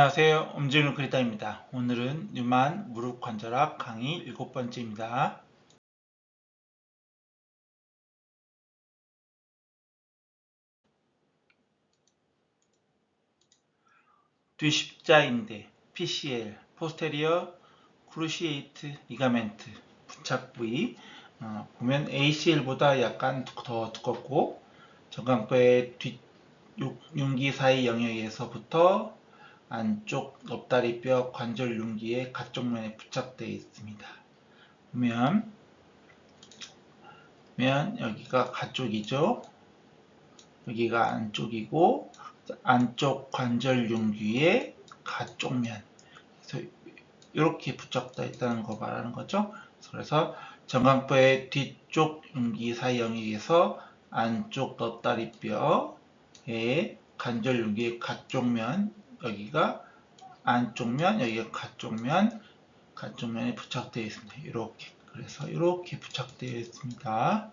안녕하세요. 음질을 그리다입니다. 오늘은 뉴만 무릎 관절학 강의 7번째입니다. 뒤십자인대 PCL, 포스테리어 크루시에이트 리가멘트 부착 부위 보면 ACL보다 약간 더 두껍고 정강뼈의 뒷 융기 사이 영역에서부터 안쪽 옆다리뼈 관절 융기의 가쪽면에 부착되어 있습니다. 보면 여기가 가쪽이죠. 여기가 안쪽이고 안쪽 관절 융기의 가쪽면, 그래서 이렇게 부착되어 있다는 거 말하는 거죠. 그래서 정강뼈의 뒤쪽 융기 사이 영역에서 안쪽 멉다리뼈의 관절 융기의 가쪽면, 여기가 안쪽면, 여기가 가쪽면에 부착되어 있습니다. 이렇게, 그래서 이렇게 부착되어 있습니다.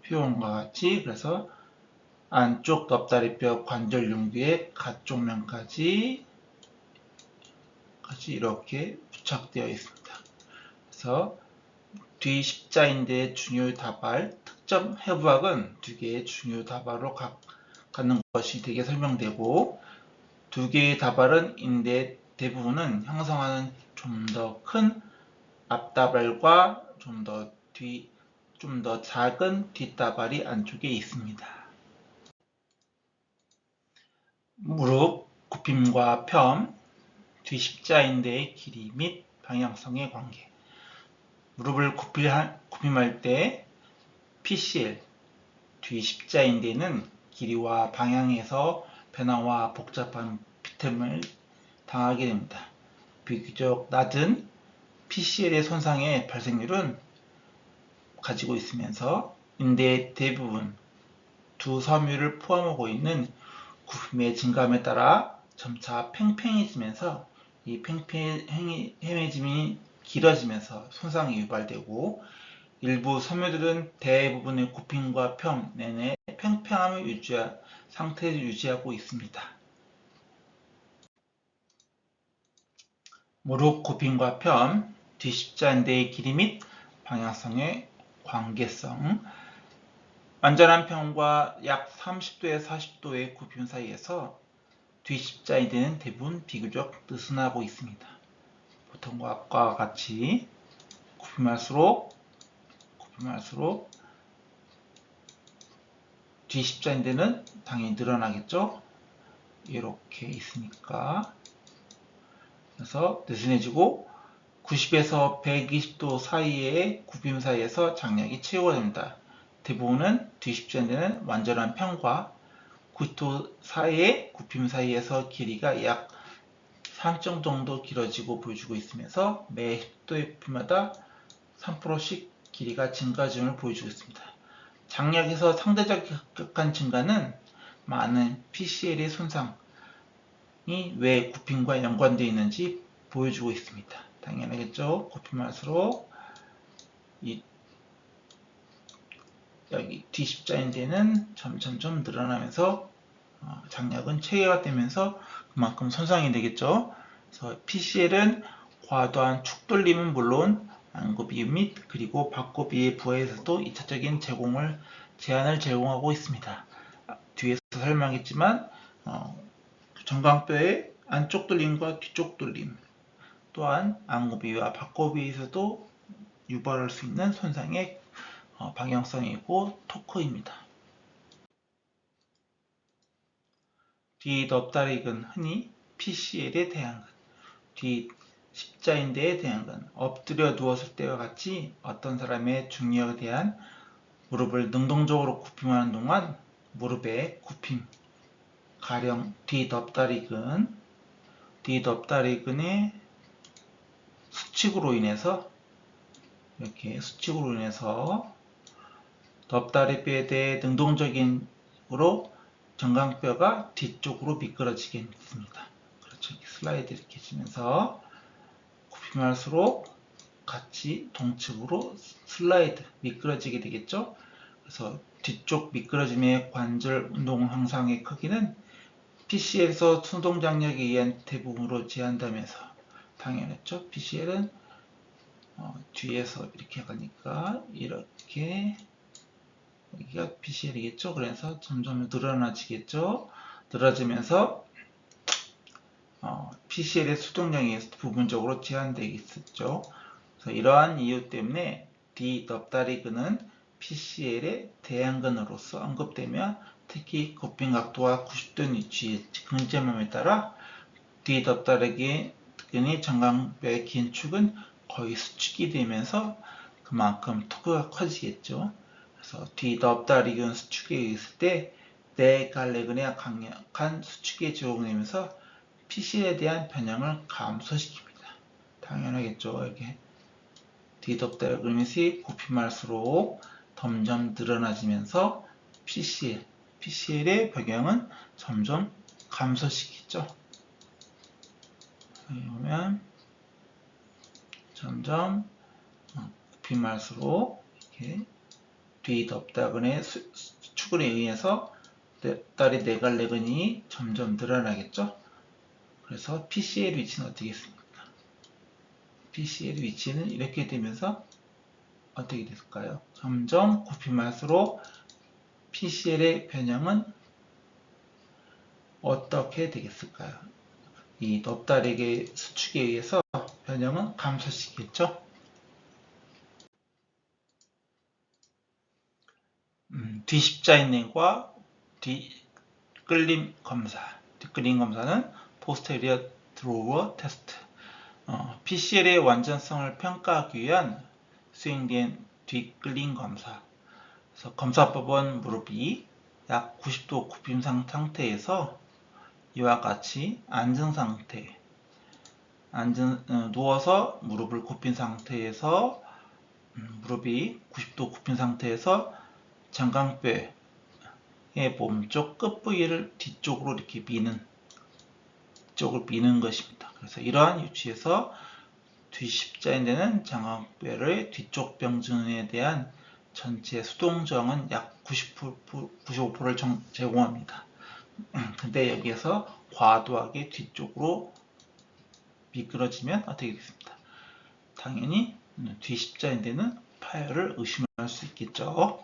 표현과 같이, 그래서 안쪽 멉다리뼈 관절 융기의 가쪽면까지 이렇게 부착되어 있습니다. 그래서 뒤 십자인대의 중요 다발, 특정 해부학은 두 개의 중요 다발로 갖는 것이 되게 설명되고, 두 개의 다발은 인대 대부분은 형성하는 좀 더 큰 앞다발과 좀 더 작은 뒷다발이 안쪽에 있습니다. 무릎 굽힘과 펴, 뒤십자인대의 길이 및 방향성의 관계. 무릎을 굽힘할 때 PCL, 뒤십자인대는 길이와 방향에서 변화와 복잡한 비틈을 당하게 됩니다. 비교적 낮은 PCL의 손상의 발생률은 가지고 있으면서 인대의 대부분 두 섬유를 포함하고 있는 굽힘의 증감에 따라 점차 팽팽해지면서 이 팽팽해짐이 길어지면서 손상이 유발되고, 일부 섬유들은 대부분의 굽힘과 펴 내내 팽팽함을 상태를 유지하고 있습니다. 무릎 굽힘과 펴, 뒤십자인대의 길이 및 방향성의 관계성. 완전한 펴과 약 30도에서 40도의 굽힘 사이에서 뒤십자인대는 대부분 비교적 느슨하고 있습니다. 보통과 같이 굽힘할수록 뒤십자인대는 당연히 늘어나겠죠. 이렇게 있으니까. 그래서 느슨해지고 90에서 120도 사이의 굽힘 사이에서 장력이 채우가 됩니다. 대부분은 뒤십자인대는 완전한 편과 90도 사이의 굽힘 사이에서 길이가 약 3점 정도 길어지고 보여주고 있으면서 매 10도의 굽힘마다 3%씩 길이가 증가점을 보여주고 있습니다. 장력에서 상대적 급격한 증가는 많은 PCL의 손상이 왜 굽힘과 연관되어 있는지 보여주고 있습니다. 당연하겠죠. 굽힘할수록 여기 뒤십자인대는 점점 늘어나면서 장력은 체계가 되면서 그만큼 손상이 되겠죠. 그래서 PCL은 과도한 축돌림은 물론 안구비 및 그리고 박구비의 부하에서도 2차적인 제한을 제공하고 있습니다. 뒤에서 설명했지만 정강뼈의 안쪽 돌림과 뒤쪽 돌림, 또한 안구비와 박구비에서도 유발할 수 있는 손상의 방향성이고 토크입니다. 뒤 멉다리근, 흔히 PCL의 대항근, 뒤 십자인대의 대항근. 엎드려 누웠을 때와 같이 어떤 사람의 중력에 대한 무릎을 능동적으로 굽힘하는 동안 무릎의 굽힘, 가령 뒤 멉다리근의 수축으로 인해서 멉다리뼈에 대해 능동적으로 정강뼈가 뒤쪽으로 미끄러지게 됩니다. 그렇죠. 슬라이드 이렇게 해주면서 굽힘할수록 같이 동측으로 슬라이드, 미끄러지게 되겠죠. 그래서 뒤쪽 미끄러짐의 관절 운동 향상의 크기는 PCL에서 수동 장력에 의한 대부분으로 제한되면서 당연했죠. PCL은 뒤에서 이렇게 가니까 이렇게 여기가 PCL이겠죠. 그래서 점점 늘어나지겠죠. 늘어지면서 PCL의 수동량이 부분적으로 제한되겠죠. 그래서 이러한 이유 때문에 D 넙다리근은 PCL의 대안근으로서 언급되며 특히 굽힌 각도와 90도 위치의 근접함에 따라 D 넙다리근의 정강뼈의 긴축은 거의 수축이 되면서 그만큼 토크가 커지겠죠. 그래서 D 넙다리근 수축에 의했을 때 내갈래근의 강력한 수축에 적용되면서 PCL에 대한 변형을 감소시킵니다. 당연하겠죠. 이게 D 넙다리근이 굽힘할수록 점점 늘어나지면서 PCL의 변형은 점점 감소시키죠. 여기 보면 점점 굽힘할수록 이렇게 D 넙다근의 수축에 의해서 다리 내갈래근이 점점 늘어나겠죠. 그래서 PCL 위치는 어떻게 있습니까? PCL 위치는 이렇게 되면서 어떻게 됐을까요? 점점 굽힘할수록 PCL의 변형은 어떻게 되겠을까요? 이 넙다리의 수축에 의해서 변형은 감소시키겠죠? 뒤십자인딩과 뒷끌림 검사. 뒷끌림 검사는 posterior drawer test. PCL의 완전성을 평가하기 위한 수행된 뒷끌림 검사. 그래서 검사법은 무릎이 약 90도 굽힘 상태에서 이와 같이 앉은 상태, 누워서 무릎을 굽힌 상태에서 무릎이 90도 굽힌 상태에서 정강뼈의 몸쪽 끝 부위를 뒤쪽으로 이렇게 미는 것입니다. 그래서 이러한 위치에서 뒤십자인대는 정강뼈의 뒤쪽 병증에 대한 전체 수동저항은 약 95%를 제공합니다. 근데 여기에서 과도하게 뒤쪽으로 미끄러지면 어떻게 되겠습니까? 당연히 뒤십자인대는 파열을 의심할 수 있겠죠.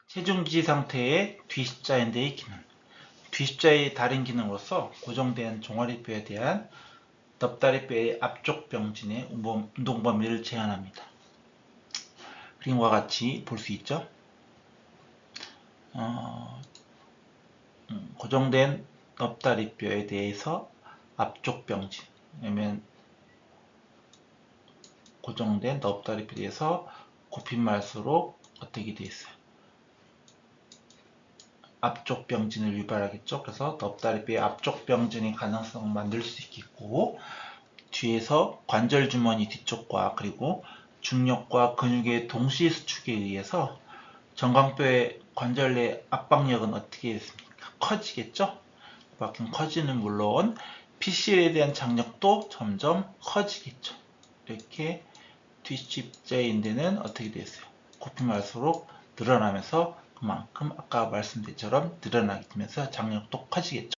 체중지 상태의 뒤십자인대의 기능. 뒤십자의 다른 기능으로서 고정된 종아리뼈에 대한 넙다리뼈의 앞쪽 병진의 운동 범위를 제한합니다. 그림과 같이 볼 수 있죠. 고정된 넙다리뼈에 대해서 앞쪽 병진, 왜냐면 고정된 넙다리뼈에 대해서 굽힘할수록 어떻게 되어 있어요? 앞쪽 병진을 유발하겠죠. 그래서 넙다리뼈의 앞쪽 병진의 가능성을 만들 수 있겠고, 뒤에서 관절 주머니 뒤쪽과 그리고 중력과 근육의 동시 수축에 의해서 정강뼈의 관절 내 압박력은 어떻게 됐습니까? 커지겠죠? 그만큼 커지는 물론 PCL에 대한 장력도 점점 커지겠죠. 이렇게 뒤십자인대는 어떻게 됐어요? 굽힘할수록 늘어나면서 그만큼 아까 말씀드린 것처럼 늘어나게 되면서 장력도 커지겠죠.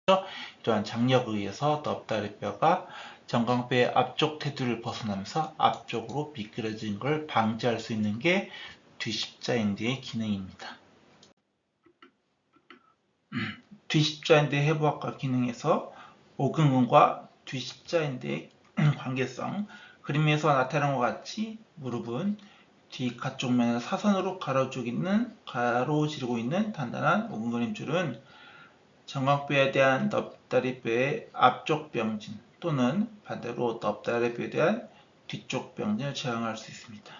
이러한 장력에 의해서 넙다리뼈가 정강뼈의 앞쪽 테두리를 벗어나면서 앞쪽으로 미끄러지는 걸 방지할 수 있는 게 뒤십자인대의 기능입니다. 뒤십자인대 해부학과 기능에서 오근근과 뒤십자인대의 관계성. 그림에서 나타난 것 같이 무릎은 뒤 가쪽 면을 사선으로 가로지르고 있는 단단한 오근근임줄은 정강뼈에 대한 넙다리뼈의 앞쪽 병진 또는 반대로 넙다리뼈에 대한 뒤쪽 병진을 저항할 수 있습니다.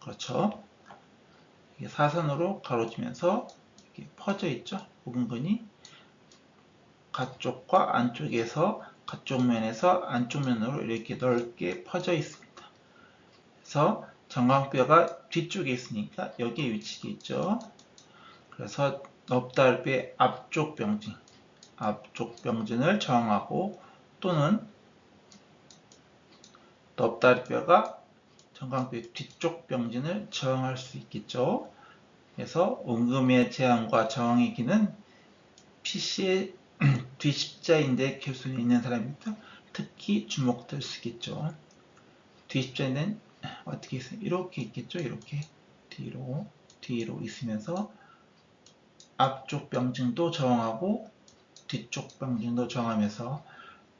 그렇죠? 이게 사선으로 가로지면서 이렇게 퍼져 있죠. 오근근이 가쪽과 안쪽에서 가쪽 면에서 안쪽 면으로 이렇게 넓게 퍼져 있습니다. 그래서 정강뼈가 뒤쪽에 있으니까 여기에 위치겠죠. 그래서 넙다리뼈의 앞쪽 병진을 저항하고 또는 넙다리뼈가 정강뼈 뒤쪽 병진을 저항할 수 있겠죠. 그래서 온금의 제한과 저항의 기는 PC의 뒤십자인대 교순이 있는 사람입니다. 특히 주목될 수 있겠죠. 뒤십자인대는 어떻게 있어요? 이렇게 있겠죠. 이렇게 뒤로 있으면서 앞쪽 병증도 저항하고 뒤쪽 병증도 저항하면서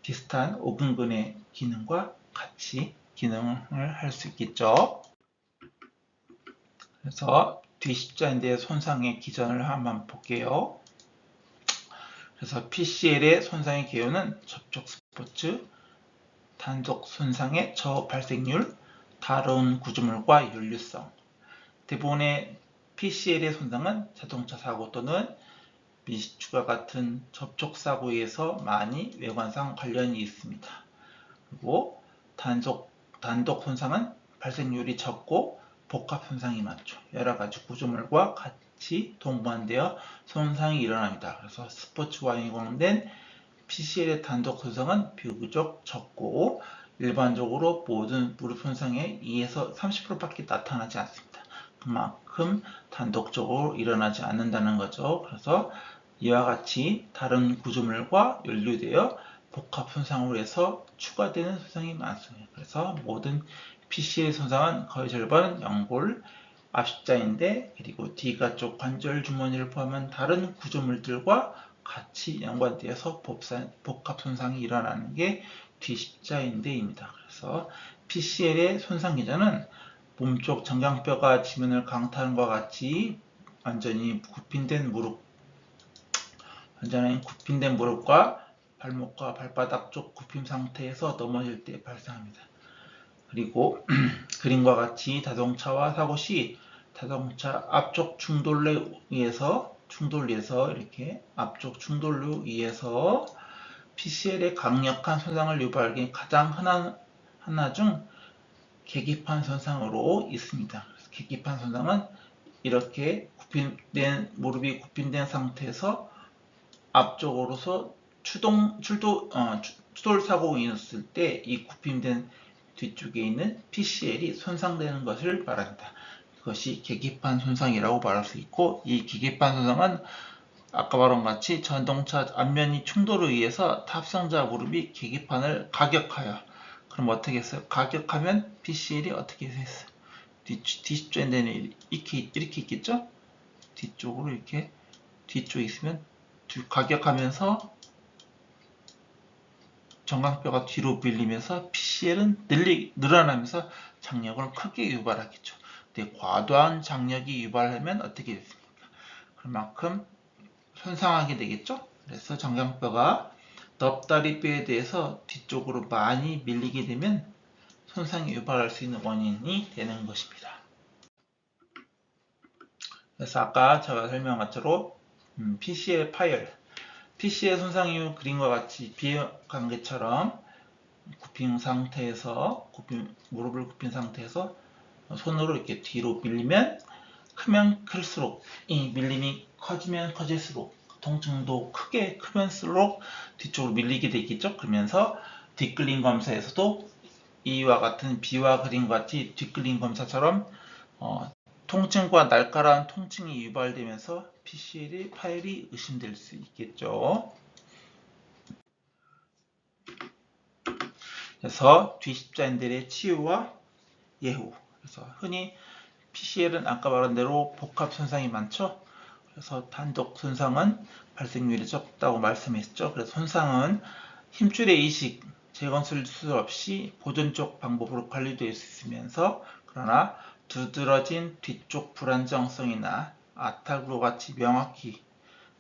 비슷한 오금근의 기능과 같이 기능을 할 수 있겠죠. 그래서 뒤십자인대 손상의 기전을 한번 볼게요. 그래서 PCL의 손상의 개요는 접촉 스포츠, 단속 손상의 저발생률, 다른 구조물과 연류성. 대부분의 PCL의 손상은 자동차 사고 또는 미식추가 같은 접촉 사고에 의해서 많이 외관상 관련이 있습니다. 그리고 단독 손상은 발생률이 적고 복합 손상이 많죠. 여러 가지 구조물과 같이 동반되어 손상이 일어납니다. 그래서 스포츠와 연관된 PCL의 단독 손상은 비교적 적고 일반적으로 모든 무릎 손상의 2에서 30%밖에 나타나지 않습니다. 그만큼 단독적으로 일어나지 않는다는 거죠. 그래서 이와 같이 다른 구조물과 연루되어 복합 손상으로 해서 추가되는 손상이 많습니다. 그래서 모든 PC의 손상은 거의 절반은 연골, 앞십자인대, 그리고 D가 쪽 관절 주머니를 포함한 다른 구조물들과 같이 연관되어서 복합 손상이 일어나는 게 뒤십자인대입니다. 그래서 PCL의 손상 기전은 몸쪽 정강뼈가 지면을 강타하는 것과 같이 완전히 굽힌된 무릎과 발목과 발바닥 쪽 굽힘 상태에서 넘어질 때 발생합니다. 그리고 그림과 같이 자동차와 사고 시 자동차 앞쪽 충돌에 의해서 이렇게 앞쪽 충돌로 의해서 PCL의 강력한 손상을 유발하기 가장 흔한 하나 중 계기판 손상으로 있습니다. 계기판 손상은 이렇게 무릎이 굽힌된 상태에서 앞쪽으로서 추돌 사고가 있었을 때 이 굽힘된 뒤쪽에 있는 PCL이 손상되는 것을 말합니다. 그것이 계기판 손상이라고 말할 수 있고, 이 계기판 손상은 아까 말한 같이 전동차 앞면이 충돌에 의해서 탑승자 무릎이 계기판을 가격하여, 그럼 어떻게 했어요? 가격하면 PCL이 어떻게 했어요? 뒤집자인대는 이렇게 있겠죠? 뒤쪽으로 이렇게 뒤쪽에 있으면 가격하면서 정강뼈가 뒤로 밀리면서 PCL은 늘어나면서 장력을 크게 유발하겠죠. 근데 과도한 장력이 유발하면 어떻게 됐습니까? 그만큼 손상하게 되겠죠. 그래서 정강뼈가 넙다리뼈에 대해서 뒤쪽으로 많이 밀리게 되면 손상이 유발할 수 있는 원인이 되는 것입니다. 그래서 아까 제가 설명한 것처럼 PCL 파열, PCL 손상 이후 그림과 같이 비관계처럼 무릎을 굽힌 상태에서 손으로 이렇게 뒤로 밀리면 크면 클수록, 이 밀림이 커지면 커질수록, 통증도 크면수록 뒤쪽으로 밀리게 되겠죠. 그러면서 뒷글림 검사에서도 이와 같은 비와 그림과 같이 뒷글림 검사처럼 통증과 날카로운 통증이 유발되면서 PCL의 파열이 의심될 수 있겠죠. 그래서 뒤십자인대의 치유와 예후. 그래서 흔히 PCL은 아까 말한 대로 복합 손상이 많죠. 그래서 단독 손상은 발생률이 적다고 말씀했죠. 그래서 손상은 힘줄의 이식, 재건술 수술 없이 보존적 방법으로 관리될 수 있으면서, 그러나 두드러진 뒤쪽 불안정성이나 아탈구로 같이 명확히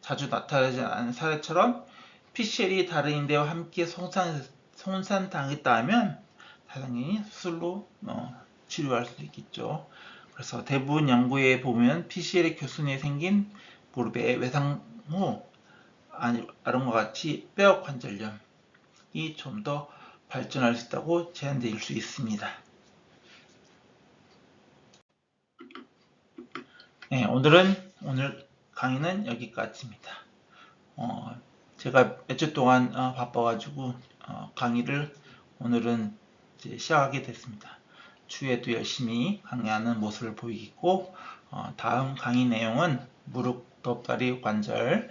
자주 나타나지 않은 사례처럼 PCL이 다른 인대와 함께 손상당했다 하면 당연히 수술로 치료할 수 있겠죠. 그래서 대부분 연구에 보면 PCL의 교순이 생긴 무릎의 외상 후 아름과 같이 뼈 관절염이 좀 더 발전할 수 있다고 제한될 수 있습니다. 네, 오늘 강의는 여기까지입니다. 제가 몇 주 동안 바빠가지고 강의를 오늘은 이제 시작하게 됐습니다. 추후에도 열심히 강의하는 모습을 보이겠고, 다음 강의 내용은 무릎, 넙다리 관절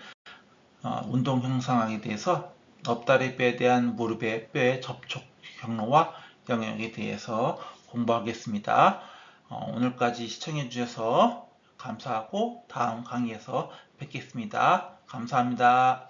운동 형성하기에 대해서 넙다리뼈에 대한 무릎의 뼈의 접촉 경로와 영역에 대해서 공부하겠습니다. 오늘까지 시청해 주셔서 감사하고 다음 강의에서 뵙겠습니다. 감사합니다.